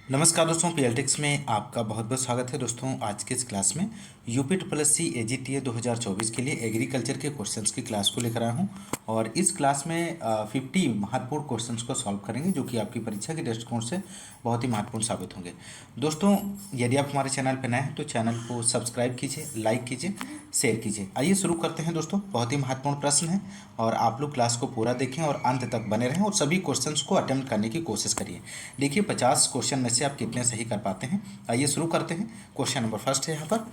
नमस्कार दोस्तों, पीएलटिक्स में आपका बहुत बहुत स्वागत है। दोस्तों आज के इस क्लास में UP triple S C AGTA 2024 के लिए एग्रीकल्चर के क्वेश्चंस की क्लास को लेकर आया हूं। और इस क्लास में 50 महत्वपूर्ण क्वेश्चंस को सॉल्व करेंगे जो कि आपकी परीक्षा के दृष्टिकोण से बहुत ही महत्वपूर्ण साबित होंगे। दोस्तों यदि आप हमारे चैनल पर नए हैं तो चैनल को सब्सक्राइब कीजिए, लाइक कीजिए, शेयर कीजिए। आइए शुरू करते हैं दोस्तों। बहुत ही महत्वपूर्ण प्रश्न है और आप लोग क्लास को पूरा देखें और अंत तक बने रहें और सभी क्वेश्चंस को अटेम्प्ट करने की कोशिश करिए। देखिए 50 क्वेश्चन में से आप कितने सही कर पाते हैं। आइए शुरू करते हैं। क्वेश्चन नंबर फर्स्ट है यहाँ पर,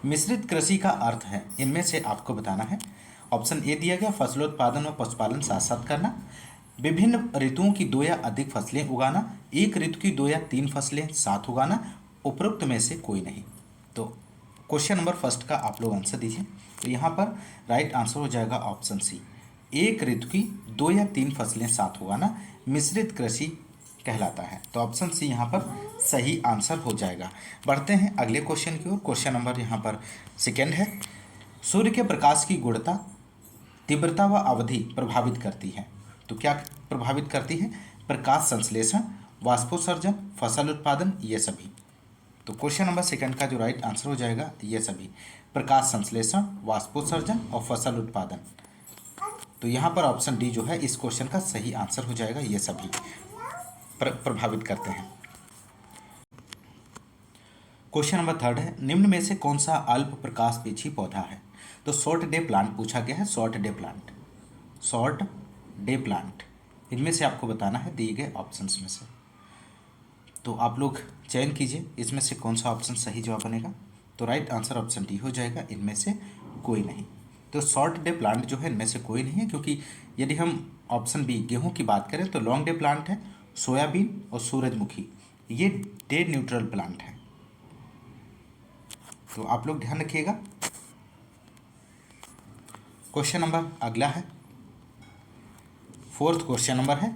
मिश्रित कृषि का अर्थ है, इनमें से आपको बताना है। ऑप्शन ए दिया गया, फसलोत्पादन और पशुपालन साथ साथ करना, विभिन्न ऋतुओं की दो या अधिक फसलें उगाना, एक ऋतु की दो या तीन फसलें साथ उगाना, उपरोक्त में से कोई नहीं। तो क्वेश्चन नंबर फर्स्ट का आप लोग आंसर दीजिए। तो यहाँ पर राइट आंसर हो जाएगा ऑप्शन सी, एक ऋतु की दो या तीन फसलें साथ उगाना मिश्रित कृषि कहलाता है। तो ऑप्शन सी यहाँ पर सही आंसर हो जाएगा। बढ़ते हैं अगले क्वेश्चन की ओर। क्वेश्चन नंबर यहाँ पर सेकेंड है, सूर्य के प्रकाश की गुणवत्ता, तीव्रता व अवधि प्रभावित करती है। तो क्या प्रभावित करती है? प्रकाश संश्लेषण, वाष्पोत्सर्जन, फसल उत्पादन, ये सभी। तो क्वेश्चन नंबर सेकंड का जो राइट आंसर हो जाएगा ये सभी, प्रकाश संश्लेषण, वाष्पोत्सर्जन और फसल उत्पादन। तो यहाँ पर ऑप्शन डी जो है इस क्वेश्चन का सही आंसर हो जाएगा, ये सभी प्रभावित करते हैं। क्वेश्चन नंबर थर्ड है, निम्न में से कौन सा अल्प प्रकाशपेक्षी पौधा है? तो शॉर्ट डे प्लांट पूछा गया है। Short day plant, short day plant, इनमें से आपको बताना है दिए गए ऑप्शंस में से। तो आप लोग चयन कीजिए इसमें से कौन सा ऑप्शन सही जवाब बनेगा। तो राइट आंसर ऑप्शन डी हो जाएगा, इनमें से कोई नहीं। तो शॉर्ट डे प्लांट जो है इनमें से कोई नहीं है, क्योंकि यदि हम ऑप्शन बी गेहूं की बात करें तो लॉन्ग डे प्लांट है सोयाबीन और सूरजमुखी, ये डे न्यूट्रल प्लांट है। तो आप लोग ध्यान रखिएगा। क्वेश्चन नंबर अगला है, फोर्थ क्वेश्चन नंबर है,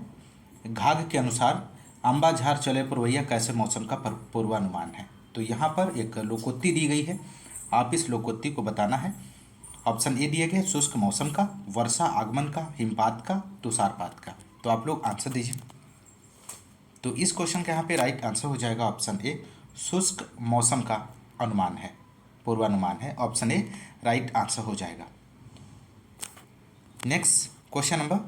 घाघ के अनुसार अम्बा झार चले पुरवैया कैसे मौसम का पूर्वानुमान है? तो यहाँ पर एक लोकोक्ति दी गई है, आप इस लोकोक्ति को बताना है। ऑप्शन ए दिया गया, शुष्क मौसम का, वर्षा आगमन का, हिमपात का, तुषारपात का। तो आप लोग आंसर दीजिए। तो इस क्वेश्चन का यहाँ पे राइट आंसर हो जाएगा ऑप्शन ए, शुष्क मौसम का अनुमान है, पूर्वानुमान है। ऑप्शन ए राइट आंसर हो जाएगा। नेक्स्ट क्वेश्चन नंबर,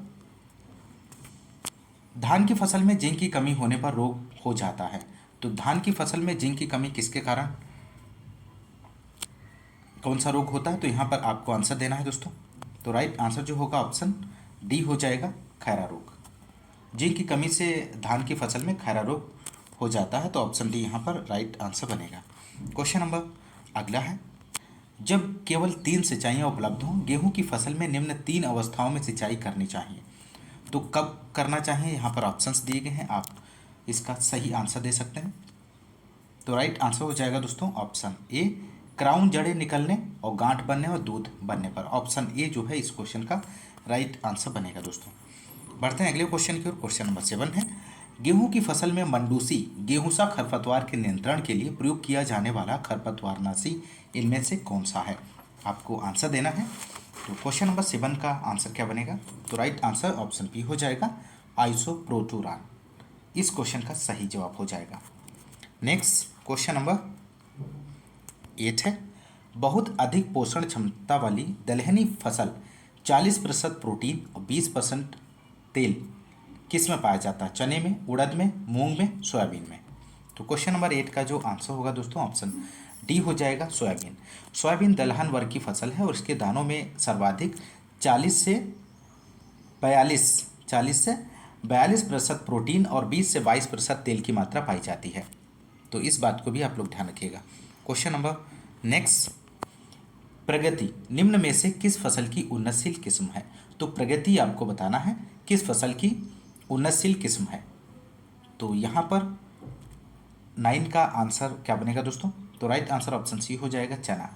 धान की फसल में जिंक की कमी होने पर रोग हो जाता है। तो धान की फसल में जिंक की कमी किसके कारण, कौन सा रोग होता है? तो यहाँ पर आपको आंसर देना है दोस्तों। तो राइट आंसर जो होगा ऑप्शन डी हो जाएगा, खैरा रोग। जिंक की कमी से धान की फसल में खैरा रोग हो जाता है। तो ऑप्शन डी यहाँ पर राइट आंसर बनेगा। क्वेश्चन नंबर अगला है, जब केवल 3 सिंचाइयाँ उपलब्ध हों, गेहूं की फसल में निम्न 3 अवस्थाओं में सिंचाई करनी चाहिए। तो कब करना चाहिए? यहाँ पर ऑप्शंस दिए गए हैं, आप इसका सही आंसर दे सकते हैं। तो राइट आंसर हो जाएगा दोस्तों ऑप्शन ए, क्राउन जड़ें निकलने और गांठ बनने और दूध बनने पर। ऑप्शन ए जो है इस क्वेश्चन का राइट आंसर बनेगा दोस्तों। बढ़ते हैं अगले क्वेश्चन की ओर। क्वेश्चन नंबर 7 है, गेहूं की फसल में मंडूसी गेहूंसा खरपतवार के नियंत्रण के लिए प्रयोग किया जाने वाला खरपतवारनाशी इनमें से कौन सा है? आपको आंसर देना है। तो क्वेश्चन नंबर 7 का आंसर क्या बनेगा? तो राइट आंसर ऑप्शन बी हो जाएगा, आइसोप्रोटूरान। इस क्वेश्चन का सही जवाब हो जाएगा। नेक्स्ट क्वेश्चन नंबर 8 है, बहुत अधिक पोषण क्षमता वाली दलहनी फसल 40% प्रोटीन और 20% तेल किस में पाया जाता है? चने में, उड़द में, मूंग में, सोयाबीन में। तो क्वेश्चन नंबर 8 का जो आंसर होगा दोस्तों ऑप्शन डी हो जाएगा, सोयाबीन। सोयाबीन दलहन वर्ग की फसल है और इसके दानों में सर्वाधिक 40 से 42% प्रोटीन और 20 से 22% तेल की मात्रा पाई जाती है। तो इस बात को भी आप लोग ध्यान रखिएगा। क्वेश्चन नंबर नेक्स्ट, प्रगति निम्न में से किस फसल की उन्नतशील किस्म है? तो प्रगति आपको बताना है किस फसल की उन्नतशील किस्म है। तो यहाँ पर 9 का आंसर क्या बनेगा दोस्तों? तो राइट आंसर ऑप्शन सी हो जाएगा, चना।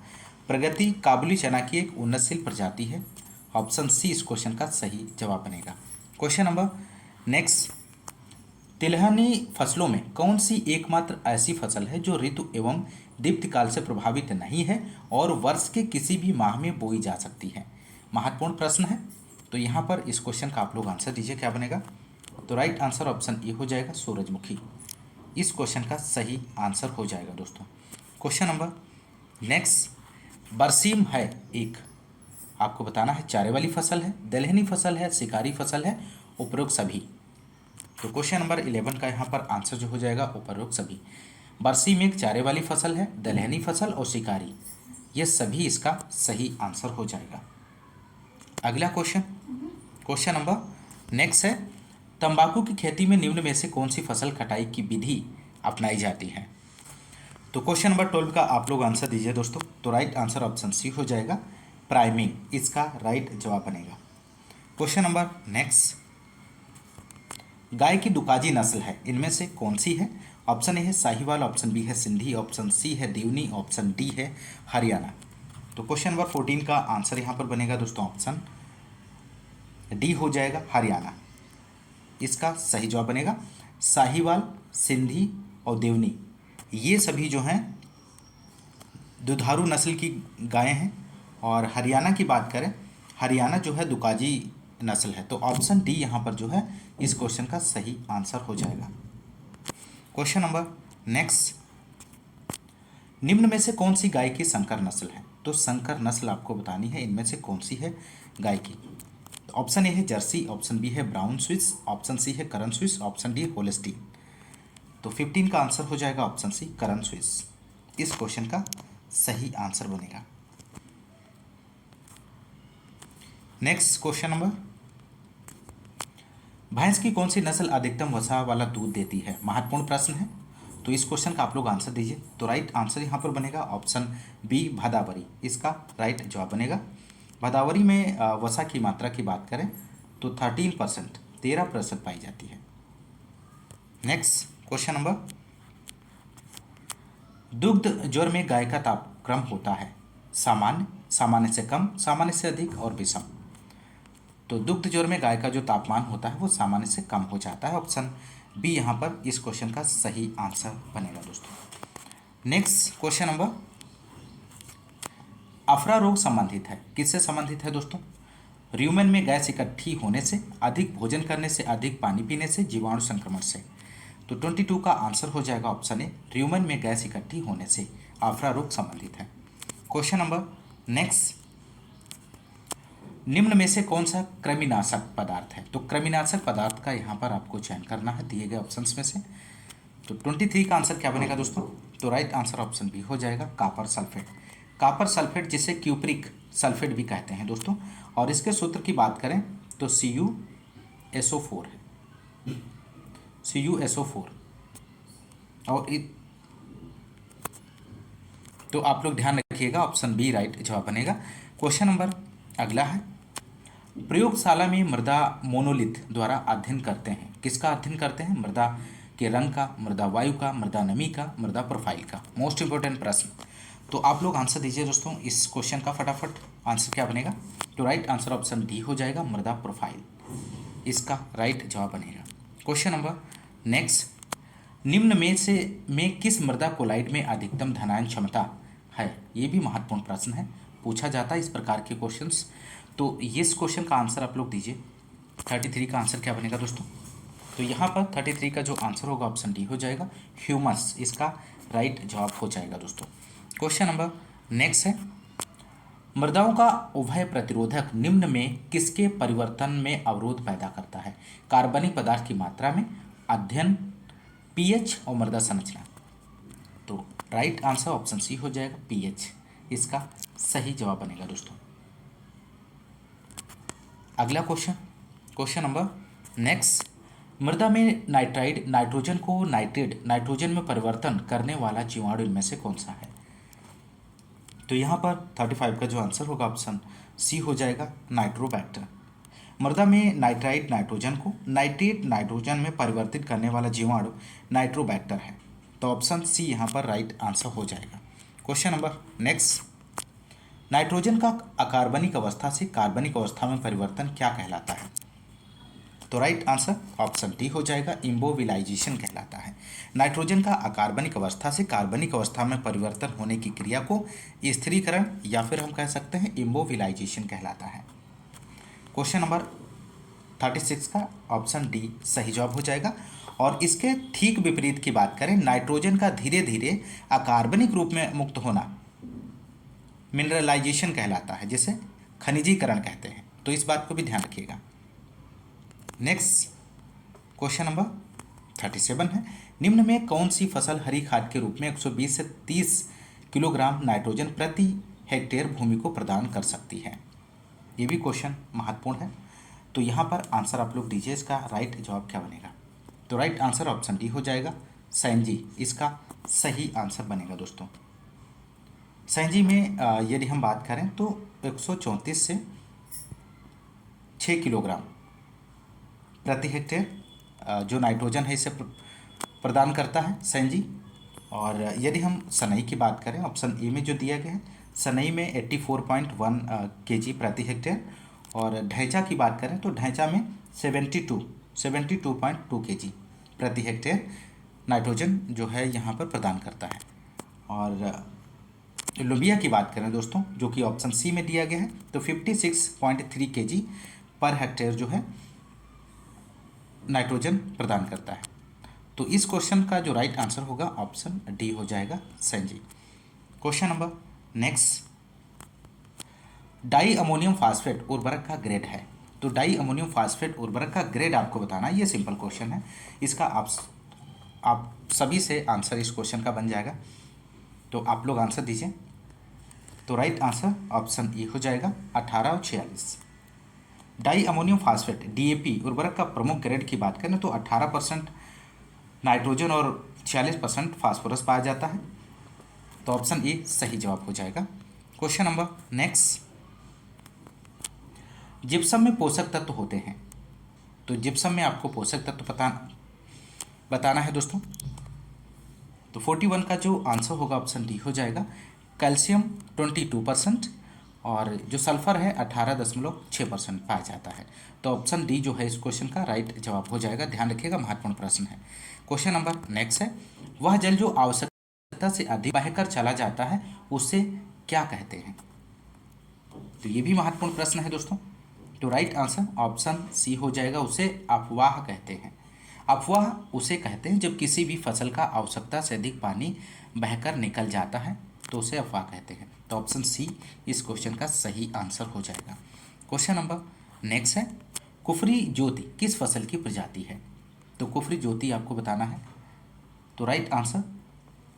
प्रगति काबुली चना की एक उन्नतशील प्रजाति है। ऑप्शन सी इस क्वेश्चन का सही जवाब बनेगा। क्वेश्चन नंबर नेक्स्ट, तिलहनी फसलों में कौन सी एकमात्र ऐसी फसल है जो ऋतु एवं दीप्तिकाल से प्रभावित नहीं है और वर्ष के किसी भी माह में बोई जा सकती है? महत्वपूर्ण प्रश्न है। तो यहाँ पर इस क्वेश्चन का आप लोग आंसर दीजिए, क्या बनेगा? तो राइट आंसर ऑप्शन ए हो जाएगा, सूरजमुखी। इस क्वेश्चन का सही आंसर हो जाएगा दोस्तों। क्वेश्चन नंबर नेक्स्ट, बरसीम है एक, आपको बताना है चारे वाली फसल है, दलहनी फसल है, शिकारी फसल है, उपरोक्त सभी। तो क्वेश्चन नंबर 11 का यहाँ पर आंसर जो हो जाएगा उपरोक्त सभी। बरसीम एक चारे वाली फसल है, दलहनी फसल और शिकारी, ये सभी इसका सही आंसर हो जाएगा। अगला क्वेश्चन, क्वेश्चन नंबर नेक्स्ट है, तंबाकू की खेती में निम्न में से कौन सी फसल कटाई की विधि अपनाई जाती है। तो क्वेश्चन नंबर 12 का आप लोग आंसर दीजिए दोस्तों। तो राइट आंसर ऑप्शन सी हो जाएगा, प्राइमिंग, इसका राइट जवाब बनेगा। क्वेश्चन नंबर नेक्स्ट, गाय की दुकाजी नस्ल है, इनमें से कौन सी है। ऑप्शन ए है साहिवाल, ऑप्शन बी है सिंधी, ऑप्शन सी है देवनी, ऑप्शन डी है हरियाणा। तो क्वेश्चन नंबर 14 का आंसर यहाँ पर बनेगा दोस्तों ऑप्शन डी हो जाएगा, हरियाणा, इसका सही जवाब बनेगा। साहिवाल, सिंधी और देवनी, ये सभी जो हैं दुधारू नस्ल की गायें हैं। और हरियाणा की बात करें, हरियाणा जो है दुकाजी नस्ल है। तो ऑप्शन डी यहाँ पर जो है इस क्वेश्चन का सही आंसर हो जाएगा। क्वेश्चन नंबर नेक्स्ट, निम्न में से कौन सी गाय की संकर नस्ल है। तो संकर नस्ल आपको बतानी है, इनमें से कौन सी है गाय की। ऑप्शन ए है जर्सी, ऑप्शन बी है ब्राउन स्विस, ऑप्शन सी है करन स्विस, ऑप्शन डी है होल्स्टीन। तो 15 का आंसर हो जाएगा ऑप्शन सी, करन स्विस, इस क्वेश्चन का सही आंसर बनेगा। नेक्स्ट क्वेश्चन नंबर, भैंस की कौन सी नस्ल अधिकतम वसा वाला दूध देती है, महत्वपूर्ण प्रश्न है। तो इस क्वेश्चन का आप लोग आंसर दीजिए। तो राइट आंसर यहाँ पर बनेगा ऑप्शन बी, भदावरी, इसका राइट जवाब बनेगा। भदावरी में वसा की मात्रा की बात करें तो 13%, 13% पाई जाती है। नेक्स्ट क्वेश्चन नंबर, दुग्ध ज्वर में गाय का तापक्रम होता है सामान्य, सामान्य से कम, सामान्य से अधिक और विषम। तो दुग्ध ज्वर में गाय का जो तापमान होता है वो सामान्य से कम हो जाता है। ऑप्शन बी यहाँ पर इस क्वेश्चन का सही आंसर बनेगा दोस्तों। नेक्स्ट क्वेश्चन नंबर, अफरा रोग संबंधित है, किससे संबंधित है दोस्तों। र्यूमेन में गैस इकट्ठी होने से, अधिक भोजन करने से, अधिक पानी पीने से, जीवाणु संक्रमण से। तो 22 का आंसर हो जाएगा ऑप्शन ए, र्यूमेन में गैस इकट्ठी होने से अफरा रोग संबंधित है। क्वेश्चन नंबर नेक्स्ट, निम्न में से कौन सा कृमिनाशक पदार्थ है। तो कृमिनाशक पदार्थ का यहाँ पर आपको चयन करना है दिए गए ऑप्शंस में से। तो 23 का आंसर क्या बनेगा दोस्तों। तो राइट आंसर ऑप्शन बी हो जाएगा, कापर सल्फेट। कापर सल्फेट जिसे क्यूप्रिक सल्फेट भी कहते हैं दोस्तों, और इसके सूत्र की बात करें तो CuSO4 है, CuSO4। और तो आप लोग ध्यान रखिएगा, ऑप्शन बी राइट जवाब बनेगा। क्वेश्चन नंबर अगला है, प्रयोगशाला में मृदा मोनोलिथ द्वारा अध्ययन करते हैं, किसका अध्ययन करते हैं, मृदा के रंग का, मृदा वायु का, मृदा नमी का, मृदा प्रोफाइल का। मोस्ट इंपॉर्टेंट प्रश्न। तो आप लोग आंसर दीजिए दोस्तों इस क्वेश्चन का फटाफट। आंसर क्या बनेगा। तो राइट आंसर ऑप्शन डी हो जाएगा, मृदा प्रोफाइल, इसका राइट जवाब बनेगा। क्वेश्चन नंबर नेक्स्ट, निम्न में किस मृदा कोलाइड में अधिकतम धनायन क्षमता है। ये भी महत्वपूर्ण प्रश्न है, पूछा जाता है इस प्रकार के क्वेश्चंस। तो इस क्वेश्चन का आंसर आप लोग दीजिए। 33 का आंसर क्या बनेगा दोस्तों। तो यहाँ पर 33 का जो आंसर होगा ऑप्शन डी हो जाएगा, ह्यूमस, इसका राइट जवाब हो जाएगा दोस्तों। क्वेश्चन नंबर नेक्स्ट है, मृदाओं का उभय प्रतिरोधक निम्न में किसके परिवर्तन में अवरोध पैदा करता है। कार्बनिक पदार्थ की मात्रा में, अध्ययन, पीएच और मृदा संरचना। तो राइट आंसर ऑप्शन सी हो जाएगा, पीएच, इसका सही जवाब बनेगा दोस्तों। अगला क्वेश्चन, क्वेश्चन नंबर नेक्स्ट, मृदा में नाइट्राइड नाइट्रोजन को नाइट्रेट नाइट्रोजन में परिवर्तन करने वाला जीवाणु इनमें से कौन सा है। तो यहाँ पर 35 का जो आंसर होगा ऑप्शन सी हो जाएगा, नाइट्रोबैक्टर। मृदा में नाइट्राइड नाइट्रोजन को नाइट्रेट नाइट्रोजन में परिवर्तित करने वाला जीवाणु नाइट्रोबैक्टर है। तो ऑप्शन सी यहाँ पर राइट आंसर हो जाएगा। क्वेश्चन नंबर नेक्स्ट, नाइट्रोजन का अकार्बनिक अवस्था से कार्बनिक अवस्था में परिवर्तन क्या कहलाता है। तो राइट आंसर ऑप्शन डी हो जाएगा, इम्बोविलाइजेशन कहलाता है। नाइट्रोजन का अकार्बनिक अवस्था से कार्बनिक अवस्था में परिवर्तन होने की क्रिया को स्थिरीकरण या फिर हम कह सकते हैं इम्बोविलाइजेशन कहलाता है। क्वेश्चन नंबर 36 का ऑप्शन डी सही जवाब हो जाएगा। और इसके ठीक विपरीत की बात करें, नाइट्रोजन का धीरे धीरे अकार्बनिक रूप में मुक्त होना मिनरलाइजेशन कहलाता है, जिसे खनिजीकरण कहते हैं। तो इस बात को भी ध्यान रखिएगा। नेक्स्ट क्वेश्चन नंबर 37 है, निम्न में कौन सी फसल हरी खाद के रूप में 120 से 30 किलोग्राम नाइट्रोजन प्रति हेक्टेयर भूमि को प्रदान कर सकती है। ये भी क्वेश्चन महत्वपूर्ण है। तो यहाँ पर आंसर आप लोग दीजिए, इसका राइट जवाब क्या बनेगा। तो राइट आंसर ऑप्शन डी हो जाएगा, सैंजी इसका सही आंसर बनेगा दोस्तों। सैंजी में यदि हम बात करें तो 134 से 6 किलोग्राम प्रति हेक्टेयर जो नाइट्रोजन है इसे प्रदान करता है सैंजी। और यदि हम सनई की बात करें, ऑप्शन ए में जो दिया गया है, सनई में 84.1 केजी प्रति हेक्टेयर। और ढैंचा की बात करें तो ढैंचा में 72.2 केजी प्रति हेक्टेयर नाइट्रोजन जो है यहाँ पर प्रदान करता है। और लोबिया की बात करें दोस्तों, जो कि ऑप्शन सी में दिया गया है, तो 56.3 केजी पर हेक्टेयर जो है नाइट्रोजन प्रदान करता है। तो इस क्वेश्चन का जो राइट आंसर होगा ऑप्शन डी हो जाएगा, Sainji. Question number next, di ammonium phosphate उर्वरक का ग्रेड है। तो डाई अमोनियम फास्फेट उर्वरक का ग्रेड आपको बताना है, ये सिंपल क्वेश्चन है। इसका आप सभी से आंसर इस क्वेश्चन का बन जाएगा। तो आप लोग आंसर दीजिए। तो राइट आंसर ऑप्शन ए हो जाएगा, 18 और 46। डाई अमोनियम फास्फेट डीएपी उर्वरक का प्रमुख ग्रेड की बात करें तो 18% नाइट्रोजन और 46% फास्फोरस पाया जाता है। तो ऑप्शन ए सही जवाब हो जाएगा। क्वेश्चन नंबर नेक्स्ट, जिप्सम में पोषक तत्व होते हैं। तो जिप्सम में आपको पोषक तत्व बताना है दोस्तों। तो 41 का जो आंसर होगा ऑप्शन डी हो जाएगा, कैल्शियम 22% और जो सल्फर है 18.6% पाया जाता है। तो ऑप्शन डी जो है इस क्वेश्चन का राइट जवाब हो जाएगा। ध्यान रखिएगा, महत्वपूर्ण प्रश्न है। क्वेश्चन नंबर नेक्स्ट है, वह जल जो आवश्यकता से अधिक बहकर चला जाता है उसे क्या कहते हैं। तो ये भी महत्वपूर्ण प्रश्न है दोस्तों। तो राइट आंसर ऑप्शन सी हो जाएगा, उसे अफवाह कहते हैं। अफवाह उसे कहते हैं जब किसी भी फसल का आवश्यकता से अधिक पानी बहकर निकल जाता है, तो उसे अफवाह कहते हैं। तो ऑप्शन सी इस क्वेश्चन का सही आंसर हो जाएगा। क्वेश्चन नंबर नेक्स्ट है, कुफरी ज्योति किस फसल की प्रजाति है। तो कुफरी ज्योति आपको बताना है। तो राइट आंसर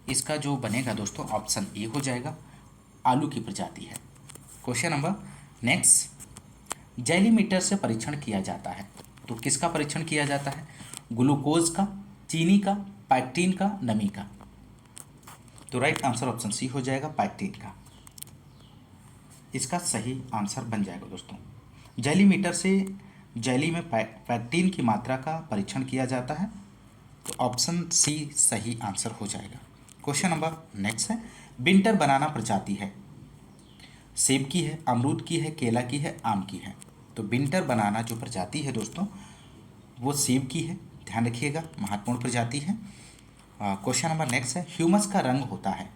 इसका जो बनेगा दोस्तों ऑप्शन ए हो जाएगा, आलू की प्रजाति है। क्वेश्चन नंबर नेक्स्ट, जैलीमीटर से परीक्षण किया जाता है। तो किसका परीक्षण किया जाता है, ग्लूकोज का, चीनी का, पैक्टीन का, नमी का। तो राइट आंसर ऑप्शन सी हो जाएगा, पैक्टीन का इसका सही आंसर बन जाएगा दोस्तों। जैलीमीटर से जैली में पैक्टीन की मात्रा का परीक्षण किया जाता है। तो ऑप्शन सी सही आंसर हो जाएगा। क्वेश्चन नंबर नेक्स्ट है, बिंटर बनाना प्रजाति है, सेब की है, अमरूद की है, केला की है, आम की है। तो बिंटर बनाना जो प्रजाति है दोस्तों वो सेब की है, ध्यान रखिएगा, महत्वपूर्ण प्रजाति है। क्वेश्चन नंबर नेक्स्ट है, ह्यूमस का रंग होता है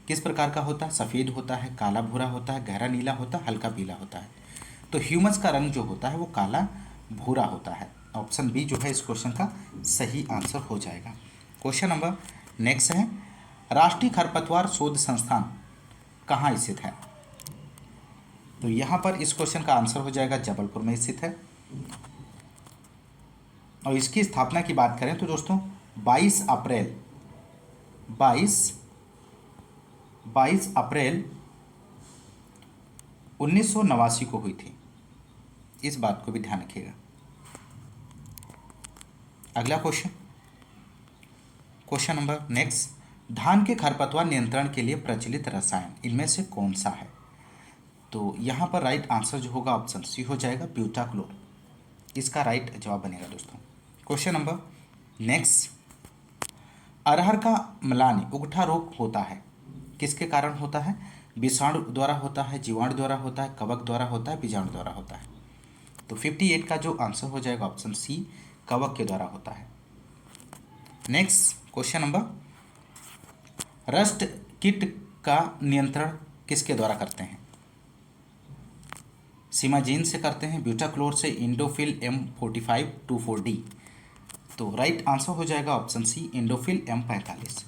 किस प्रकार का होता है, सफ़ेद होता है, काला भूरा होता है, गहरा नीला होता है, हल्का पीला होता है। तो ह्यूमस का रंग जो होता है वो काला भूरा होता है। ऑप्शन बी जो है इस क्वेश्चन का सही आंसर हो जाएगा। क्वेश्चन नंबर नेक्स्ट है, राष्ट्रीय खरपतवार शोध संस्थान कहाँ स्थित है। तो यहाँ पर इस क्वेश्चन का आंसर हो जाएगा, जबलपुर में स्थित है। और इसकी स्थापना की बात करें तो दोस्तों 22 अप्रैल 1989 को हुई थी। इस बात को भी ध्यान रखिएगा। अगला क्वेश्चन नंबर नेक्स्ट, धान के खरपतवार नियंत्रण के लिए प्रचलित रसायन इनमें से कौन सा है। तो यहाँ पर राइट आंसर जो होगा ऑप्शन सी हो जाएगा, ब्यूटाक्लोर इसका राइट जवाब बनेगा दोस्तों। क्वेश्चन नंबर नेक्स्ट, अरहर का म्लान उगठा रोग होता है किसके कारण होता है, विषाणु द्वारा होता है, जीवाणु द्वारा होता है, कवक द्वारा होता है, बीजाणु द्वारा होता है। तो 58 का जो आंसर हो जाएगा ऑप्शन सी, कवक के द्वारा होता है। नेक्स्ट क्वेश्चन नंबर, रस्ट कीट का नियंत्रण किसके द्वारा करते हैं, सिमाजीन से करते हैं, ब्यूटाक्लोर से, इंडोफिल M4524D। तो राइट आंसर हो जाएगा ऑप्शन सी इंडोफिल M45।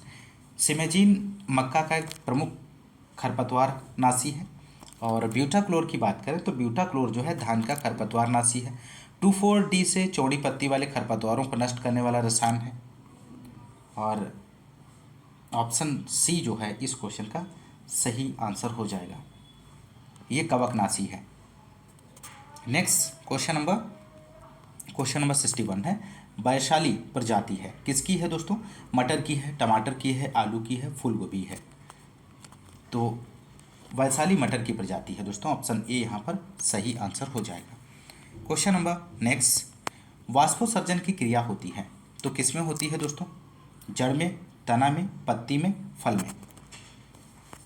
सिमेजीन मक्का का एक प्रमुख खरपतवार नाशी है। और ब्यूटाक्लोर की बात करें तो ब्यूटाक्लोर जो है धान का खरपतवार नाशी है। 2,4-D से चौड़ी पत्ती वाले खरपतवारों को नष्ट करने वाला रसायन है। और ऑप्शन सी जो है इस क्वेश्चन का सही आंसर हो जाएगा, ये कवकनाशी है। नेक्स्ट क्वेश्चन नंबर 61 है, वैशाली प्रजाति है, किसकी है दोस्तों? मटर की है, टमाटर की है, आलू की है, फूल गोभी है। तो वैशाली मटर की प्रजाति है दोस्तों, ऑप्शन ए यहाँ पर सही आंसर हो जाएगा। क्वेश्चन नंबर नेक्स्ट, वाष्पोत्सर्जन की क्रिया होती है तो किस में होती है दोस्तों? जड़ में, तना में, पत्ती में, फल में।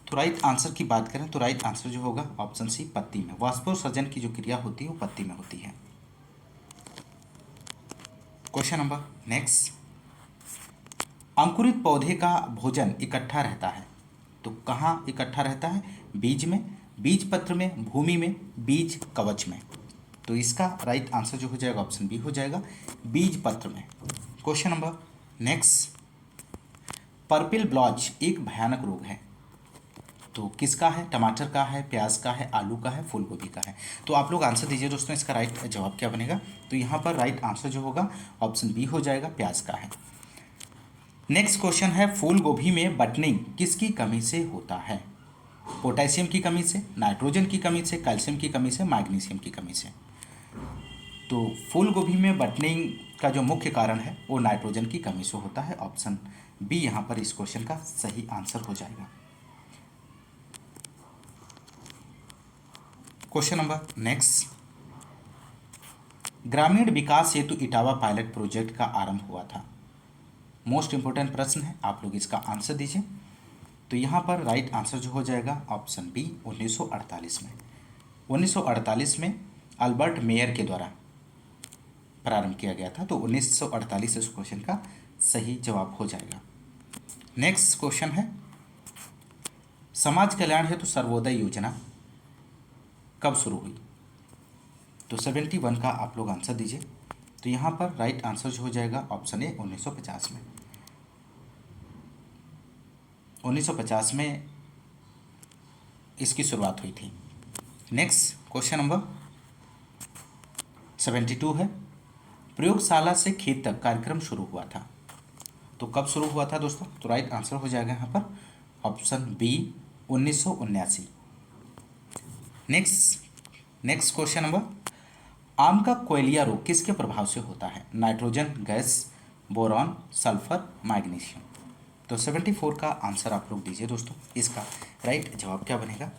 तो राइट आंसर की बात करें तो राइट आंसर जो होगा ऑप्शन सी पत्ती में। वाष्पोत्सर्जन की जो क्रिया होती है वो पत्ती में होती है। क्वेश्चन नंबर नेक्स्ट, अंकुरित पौधे का भोजन इकट्ठा रहता है तो कहाँ इकट्ठा रहता है? बीज में, बीज पत्र में, भूमि में, बीज कवच में। तो इसका राइट आंसर जो हो जाएगा ऑप्शन बी हो जाएगा, बीज पत्र में। Question number next, purple blotch एक भयानक रोग है तो किसका है? टमाटर का है, प्याज का है, आलू का है, फूल गोभी का है। तो आप लोग आंसर दीजिए दोस्तों, इसका राइट जवाब क्या बनेगा? तो यहाँ पर राइट आंसर जो होगा ऑप्शन बी हो जाएगा, प्याज का है। नेक्स्ट क्वेश्चन है, फूल गोभी में बटनिंग किसकी कमी से होता है? पोटेशियम की कमी से, नाइट्रोजन की कमी से, कैल्शियम की कमी से, मैग्नीशियम की कमी से। तो फूल गोभी में बटनिंग का जो मुख्य कारण है वो नाइट्रोजन की कमी से होता है। ऑप्शन बी यहाँ पर इस क्वेश्चन का सही आंसर हो जाएगा। क्वेश्चन नंबर नेक्स्ट, ग्रामीण विकास हेतु इटावा पायलट प्रोजेक्ट का आरंभ हुआ था। मोस्ट इंपोर्टेंट प्रश्न है, आप लोग इसका आंसर दीजिए। तो यहाँ पर राइट आंसर जो हो जाएगा ऑप्शन बी 1948 में। 1948 में अल्बर्ट मेयर के द्वारा प्रारंभ किया गया था। तो 1948 इस क्वेश्चन का सही जवाब हो जाएगा। नेक्स्ट क्वेश्चन है, समाज कल्याण हेतु सर्वोदय योजना कब शुरू हुई? तो 71 का आप लोग आंसर दीजिए। तो यहाँ पर राइट आंसर जो हो जाएगा ऑप्शन ए 1950 में। 1950 में इसकी शुरुआत हुई थी। नेक्स्ट क्वेश्चन नंबर 72 है, प्रयोगशाला से खेत तक कार्यक्रम शुरू हुआ था तो कब शुरू हुआ था दोस्तों? तो राइट आंसर हो जाएगा यहाँ पर option B 1979। Next question number, आम का कोयलिया रोग किसके प्रभाव से होता है? Nitrogen gas, boron, sulphur, magnesium. तो 74 का आंसर आप लोग दीजिए दोस्तों, इसका राइट जवाब क्या बनेगा?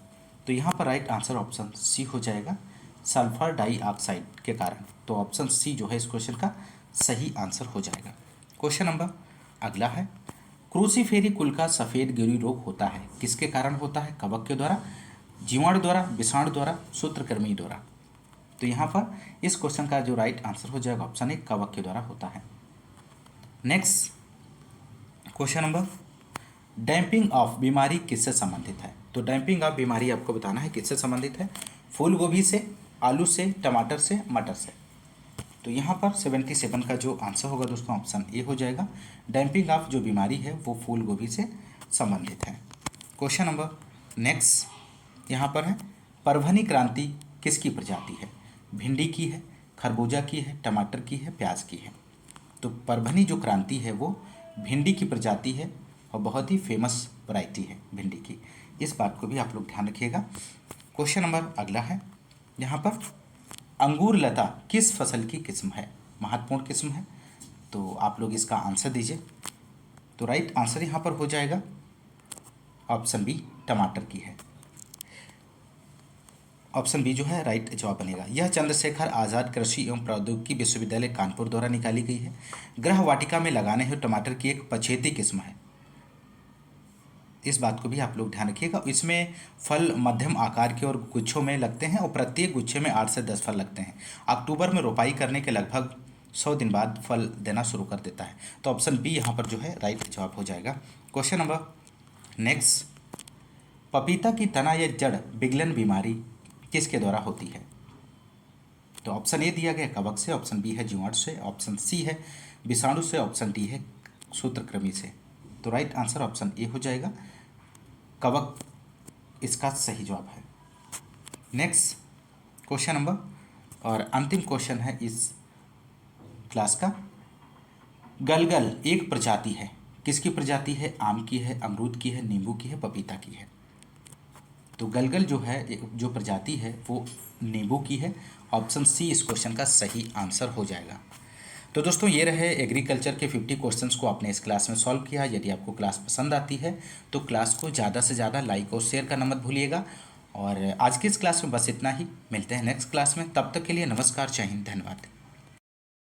तो यहाँ पर राइट आंसर ऑप्शन सी हो जाएगा, सल्फर डाइऑक्साइड के कारण। तो ऑप्शन सी जो है इस क्वेश्चन का सही आंसर हो जाएगा। क्वेश्चन नंबर अगला है, क्रूसीफेरी कुल का सफ़ेद गिरी रोग होता है किसके कारण होता है? कवक के द्वारा, जीवाणु द्वारा, विषाणु द्वारा, सूत्रकृमि द्वारा। तो यहाँ पर इस क्वेश्चन का जो राइट आंसर हो जाएगा ऑप्शन ए कवक के द्वारा होता है। Next question number, damping off बीमारी किससे संबंधित है? तो डैम्पिंग ऑफ बीमारी आपको बताना है किससे संबंधित है? फूल गोभी से, आलू से, टमाटर से, मटर से। तो यहाँ पर 77 का जो आंसर होगा दोस्तों ऑप्शन ए हो जाएगा, डैम्पिंग ऑफ जो बीमारी है वो फूल गोभी से संबंधित है। क्वेश्चन नंबर नेक्स्ट यहाँ पर है, परभनी क्रांति किसकी प्रजाति है? भिंडी की है, खरबूजा की है, टमाटर की है, प्याज की है। तो परभनी जो क्रांति है वो भिंडी की प्रजाति है और बहुत ही फेमस वैरायटी है भिंडी की, इस बात को भी आप लोग ध्यान रखिएगा। क्वेश्चन नंबर अगला है, यहाँ पर अंगूर लता किस फसल की किस्म है? महत्वपूर्ण किस्म है, तो आप लोग इसका आंसर दीजिए। तो राइट आंसर यहाँ पर हो जाएगा ऑप्शन बी टमाटर की है। ऑप्शन बी जो है राइट जवाब बनेगा। यह चंद्रशेखर आज़ाद कृषि एवं प्रौद्योगिकी विश्वविद्यालय कानपुर द्वारा निकाली गई है। गृह वाटिका में लगाने हुए टमाटर की एक पछेती किस्म है, इस बात को भी आप लोग ध्यान रखिएगा। इसमें फल मध्यम आकार के और गुच्छों में लगते हैं और प्रत्येक गुच्छे में 8 से 10 फल लगते हैं। अक्टूबर में रोपाई करने के लगभग 100 दिन बाद फल देना शुरू कर देता है। तो ऑप्शन बी यहाँ पर जो है राइट जवाब हो जाएगा। क्वेश्चन नंबर नेक्स्ट, पपीता की तना या जड़ विगलन बीमारी किसके द्वारा होती है? तो ऑप्शन ए दिया गया कवक से, ऑप्शन बी है जीवाणु से, ऑप्शन सी है विषाणु से ऑप्शन डी है सूत्रकृमि से। तो राइट आंसर ऑप्शन ए हो जाएगा, कवक इसका सही जवाब है। नेक्स्ट क्वेश्चन नंबर और अंतिम क्वेश्चन है इस क्लास का। गलगल एक प्रजाति है, किसकी प्रजाति है? आम की है, अमरूद की है, नींबू की है, पपीता की है। तो गलगल जो है जो प्रजाति है वो नींबू की है। ऑप्शन सी इस क्वेश्चन का सही आंसर हो जाएगा। तो दोस्तों ये रहे एग्रीकल्चर के 50 क्वेश्चंस को आपने इस क्लास में सॉल्व किया। यदि आपको क्लास पसंद आती है तो क्लास को ज़्यादा से ज़्यादा लाइक और शेयर करना मत भूलिएगा। और आज की इस क्लास में बस इतना ही, मिलते हैं नेक्स्ट क्लास में। तब तक के लिए नमस्कार, जय हिंद, धन्यवाद।